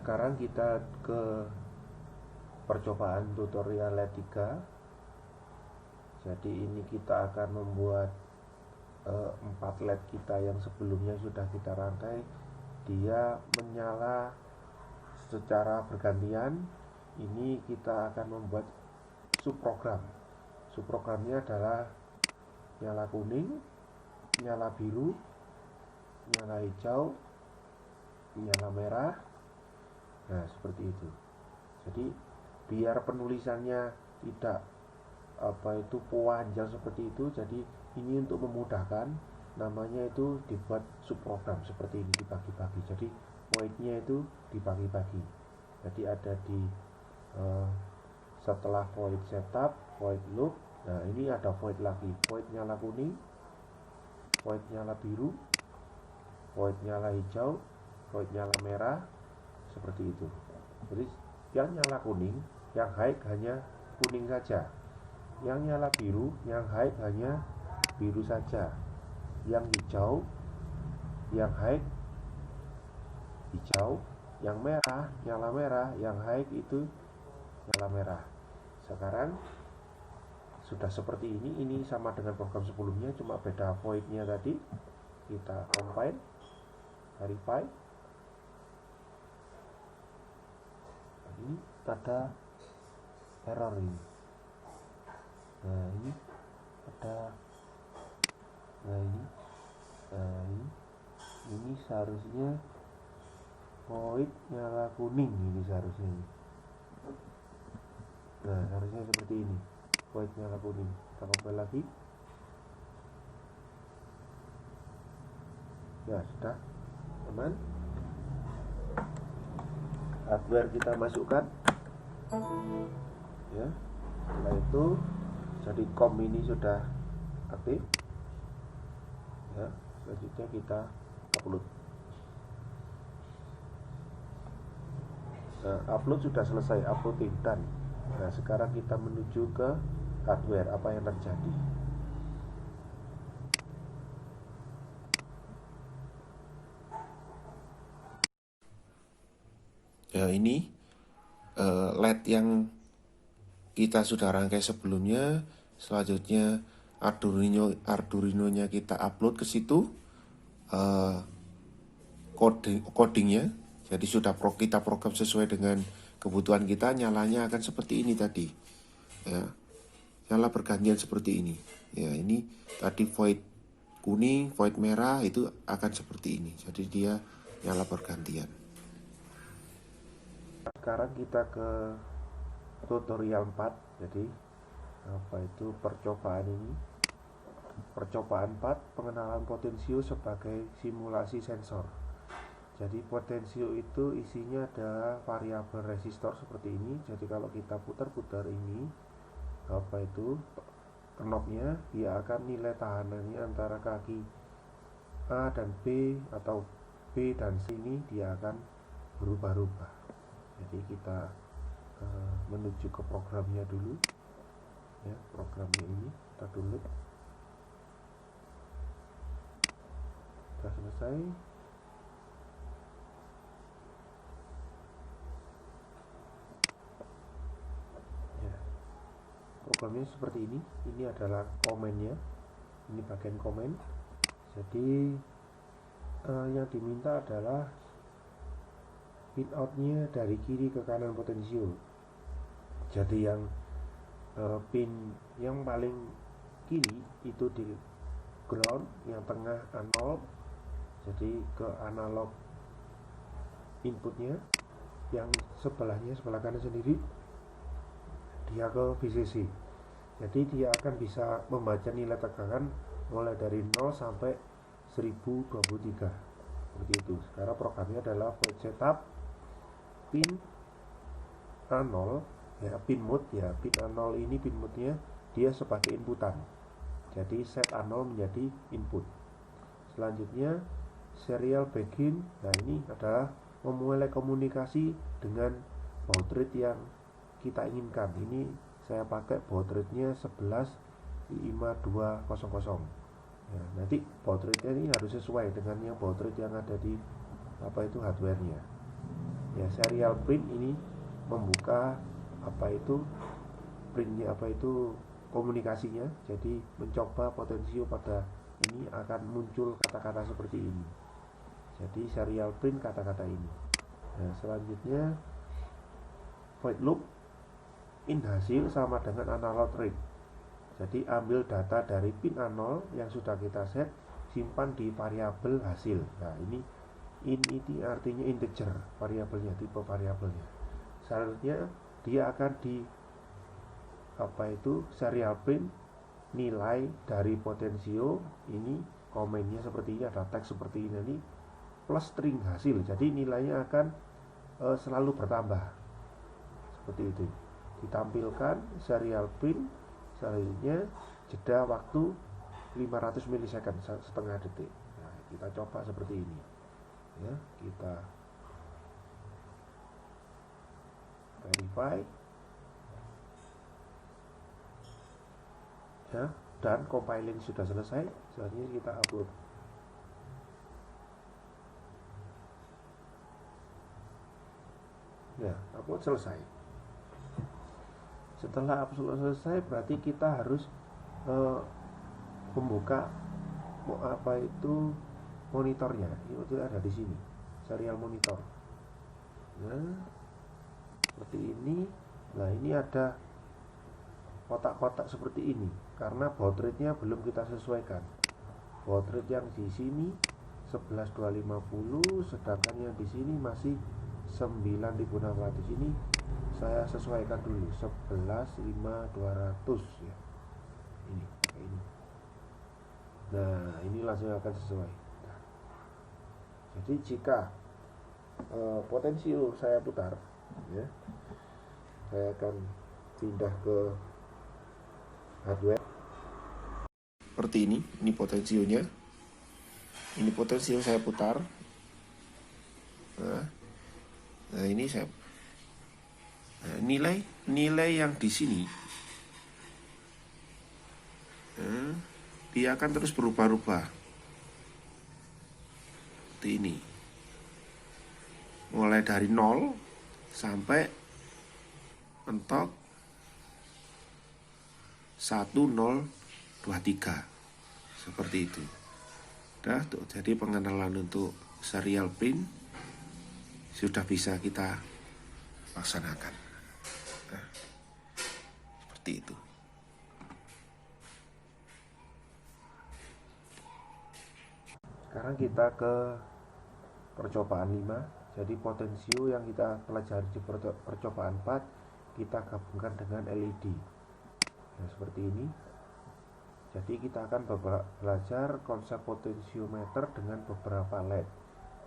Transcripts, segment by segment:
Sekarang kita ke percobaan tutorial LED 3. Jadi ini kita akan membuat 4 LED kita yang sebelumnya sudah kita rangkai. Dia menyala secara bergantian. Ini kita akan membuat subprogram. Subprogramnya adalah nyala kuning, nyala biru, nyala hijau, nyala merah. Nah, seperti itu. Jadi biar penulisannya tidak panjang seperti itu, jadi ini untuk memudahkan, namanya itu dibuat subprogram seperti ini, dibagi-bagi. Jadi void-nya itu dibagi-bagi. Jadi ada di setelah void setup, void loop. Nah, ini ada void lagi, void nyala kuning, void nyala biru, void nyala hijau, void nyala merah, seperti itu. Jadi yang nyala kuning, yang high hanya kuning saja. Yang nyala biru, yang high hanya biru saja. Yang hijau, yang high hijau. Yang merah, nyala merah. Yang high itu nyala merah. Sekarang sudah seperti ini. Ini sama dengan program sebelumnya, cuma beda void-nya tadi. Kita compile, verify. Ini ada error ini. Nah, ini ada. Nah, ini seharusnya void nyala kuning, ini seharusnya ini. Nah, harusnya seperti ini, void nyala kuning. Kita compile lagi. Ya, sudah aman. Hardware kita masukkan. Ya, setelah itu jadi COM ini sudah aktif. Ya, selanjutnya kita upload. Nah, upload sudah selesai, uploading done. Nah, sekarang kita menuju ke hardware. Apa yang terjadi? Ya, ini LED yang kita sudah rangkai sebelumnya. Selanjutnya Arduino-nya kita upload ke situ, codingnya. Jadi sudah kita program sesuai dengan kebutuhan kita. Nyalanya akan seperti ini tadi. Ya, nyala bergantian seperti ini. Ya, ini tadi void kuning, void merah, itu akan seperti ini. Jadi dia nyala bergantian. Sekarang kita ke tutorial 4. Jadi percobaan ini? Percobaan 4, pengenalan potensio sebagai simulasi sensor. Jadi potensio itu isinya ada variabel resistor seperti ini. Jadi kalau kita putar-putar ini knobnya, dia akan nilai tahanannya antara kaki A dan B atau B dan C ini dia akan berubah-ubah. Jadi kita menuju ke programnya dulu. Ya, programnya ini kita download. Sudah selesai. Ya, programnya seperti ini. Ini adalah komennya. Ini bagian komen. Jadi yang diminta adalah pin outnya dari kiri ke kanan potensio. Jadi yang pin yang paling kiri itu di ground, yang tengah analog. Jadi ke analog inputnya, yang sebelahnya, sebelah kanan sendiri, dia ke VCC. Jadi dia akan bisa membaca nilai tegangan mulai dari 0 sampai 1023 seperti itu. Sekarang programnya adalah void setup pin A0, ya, pin mode. Ya, pin A0 ini pin mode-nya dia sebagai inputan. Jadi set A0 menjadi input. Selanjutnya serial begin. Nah, ini adalah memulai komunikasi dengan baud rate yang kita inginkan. Ini saya pakai baud rate-nya 115200. Ya, nanti baud rate-nya ini harus sesuai dengan yang baud rate yang ada di hardware-nya. Ya, serial print ini membuka printnya komunikasinya. Jadi mencoba Potensio pada ini akan muncul kata-kata seperti ini. Jadi serial print kata-kata ini. Nah, selanjutnya void loop in hasil sama dengan analog read. Jadi ambil data dari pin A0 yang sudah kita set, simpan di variabel hasil. Nah, ini artinya integer, variabelnya, tipe variabelnya. Selanjutnya dia akan di serial print nilai dari Potensio. Ini komennya seperti ini, ada teks seperti ini plus string hasil. Jadi nilainya akan selalu bertambah. Seperti itu. Ditampilkan serial print, selanjutnya jeda waktu 500 milisecond, setengah detik. Nah, kita coba seperti ini. Ya, kita verify. Ya, dan compiling sudah selesai. Selanjutnya kita upload. Ya, upload selesai. Setelah upload selesai, berarti kita harus membuka monitornya. Ini ada di sini, serial monitor. Nah, seperti ini. Nah, ini ada kotak-kotak seperti ini karena baud rate-nya belum kita sesuaikan. Baud rate yang di sini 11250, sedangkan yang di sini masih 9600. Ini saya sesuaikan dulu 11500 ya. Ini kayak ini. Nah, ini langsung akan sesuai. Nah, jadi jika Potensio saya putar, ya, saya akan pindah ke hardware seperti ini. Ini Potensionya, ini Potensio saya putar. Nah, ini saya nilai yang di sini dia akan terus berubah-ubah seperti ini, mulai dari 0 sampai mentok 1023 seperti itu. Jadi pengenalan untuk serial print sudah bisa kita laksanakan. Nah, seperti itu. Sekarang kita ke percobaan 5. Jadi Potensio yang kita pelajari di percobaan 4 kita gabungkan dengan LED. Nah, seperti ini. Jadi kita akan belajar konsep potensiometer dengan beberapa LED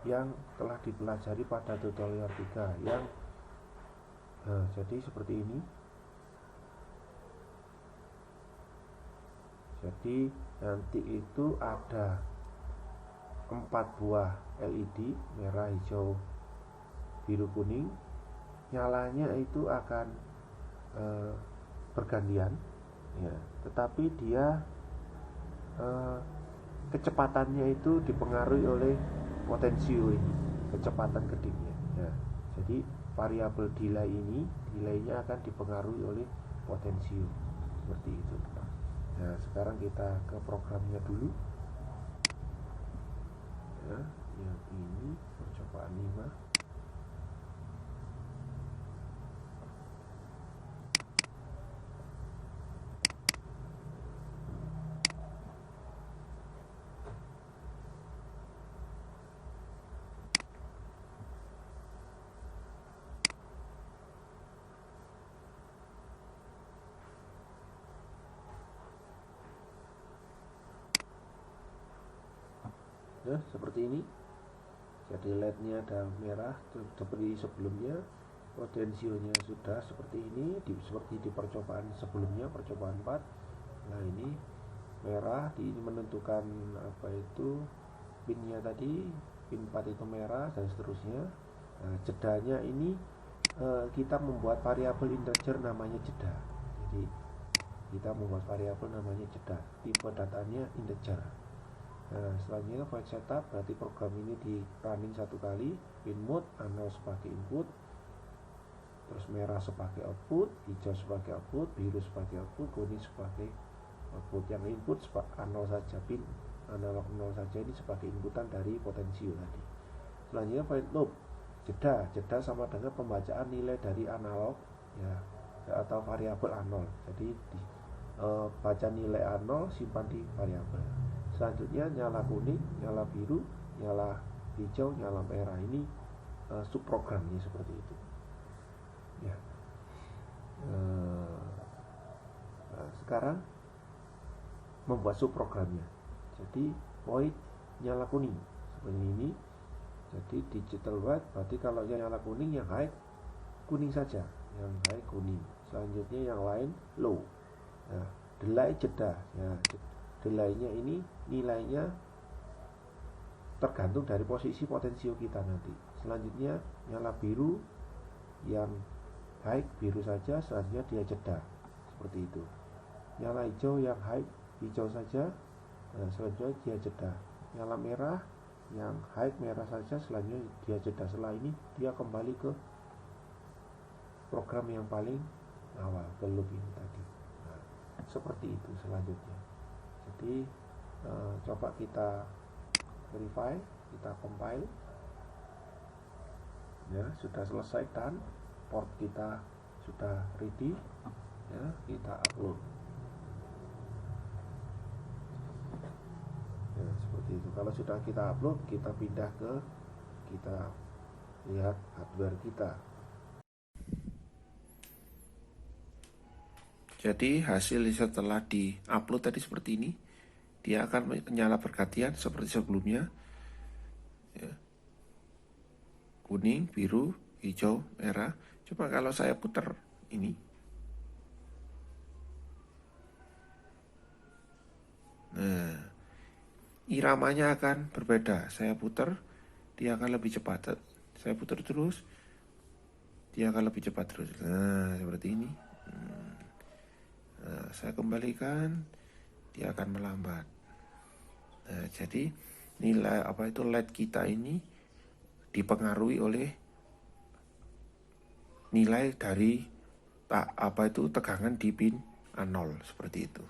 yang telah dipelajari pada tutorial 3 yang jadi seperti ini. Jadi nanti itu ada 4 buah LED, merah, hijau, biru, kuning. Nyalanya itu akan bergantian ya, tetapi dia kecepatannya itu dipengaruhi oleh Potensio ini, kecepatan kedipnya ya. Jadi variabel delay ini, delaynya akan dipengaruhi oleh Potensio seperti itu. Nah, sekarang kita ke programnya dulu ya, yang ini percobaan 5. Nah, seperti ini. Jadi LED-nya ada merah seperti sebelumnya. Potensionya sudah seperti ini, seperti di percobaan sebelumnya, percobaan 4. Nah, ini merah, ini menentukan pinnya tadi, pin 4 itu merah dan seterusnya. Nah, jedanya ini kita membuat variabel integer namanya jeda. Jadi kita membuat variabel namanya jeda, tipe datanya integer. Nah, selanjutnya void setup berarti program ini di running satu kali. Pin mode A0 sebagai input, terus merah sebagai output, hijau sebagai output, biru sebagai output, kuning sebagai output. Yang input A0 saja, pin analog 0 saja ini sebagai inputan dari potensio tadi. Selanjutnya void loop, jeda sama dengan pembacaan nilai dari analog ya, atau variabel A0. Jadi baca nilai A0 simpan di variabel. Selanjutnya nyala kuning, nyala biru, nyala hijau, nyala merah. Ini subprogramnya seperti itu ya. Nah, sekarang membuat subprogramnya. Jadi void nyala kuning seperti ini. Jadi digital white berarti kalau yang nyala kuning, yang high kuning saja, yang high kuning. Selanjutnya yang lain low. Nah, delay jeda ya, delaynya ini nilainya tergantung dari posisi potensio kita nanti. Selanjutnya nyala biru, yang high biru saja, selanjutnya dia jeda seperti itu. Nyala hijau, yang high hijau saja, nah, selanjutnya dia jeda. Nyala merah, yang high merah saja, selanjutnya dia jeda. Setelah ini dia kembali ke program yang paling awal, ke loop ini tadi. Nah, seperti itu selanjutnya. Jadi coba kita verify, kita compile ya, sudah selesai dan port kita sudah ready ya, kita upload ya, seperti itu. Kalau sudah kita upload, kita pindah ke, kita lihat hardware kita. Jadi hasil setelah di upload tadi seperti ini, dia akan menyala bergantian seperti sebelumnya ya. Kuning, biru, hijau, merah. Coba kalau saya putar ini, nah iramanya akan berbeda. Saya putar, dia akan lebih cepat. Saya putar terus, dia akan lebih cepat terus. Nah seperti ini. Nah, saya kembalikan, dia akan melambat. Nah, jadi nilai LED kita ini dipengaruhi oleh nilai dari tegangan di pin A0 seperti itu.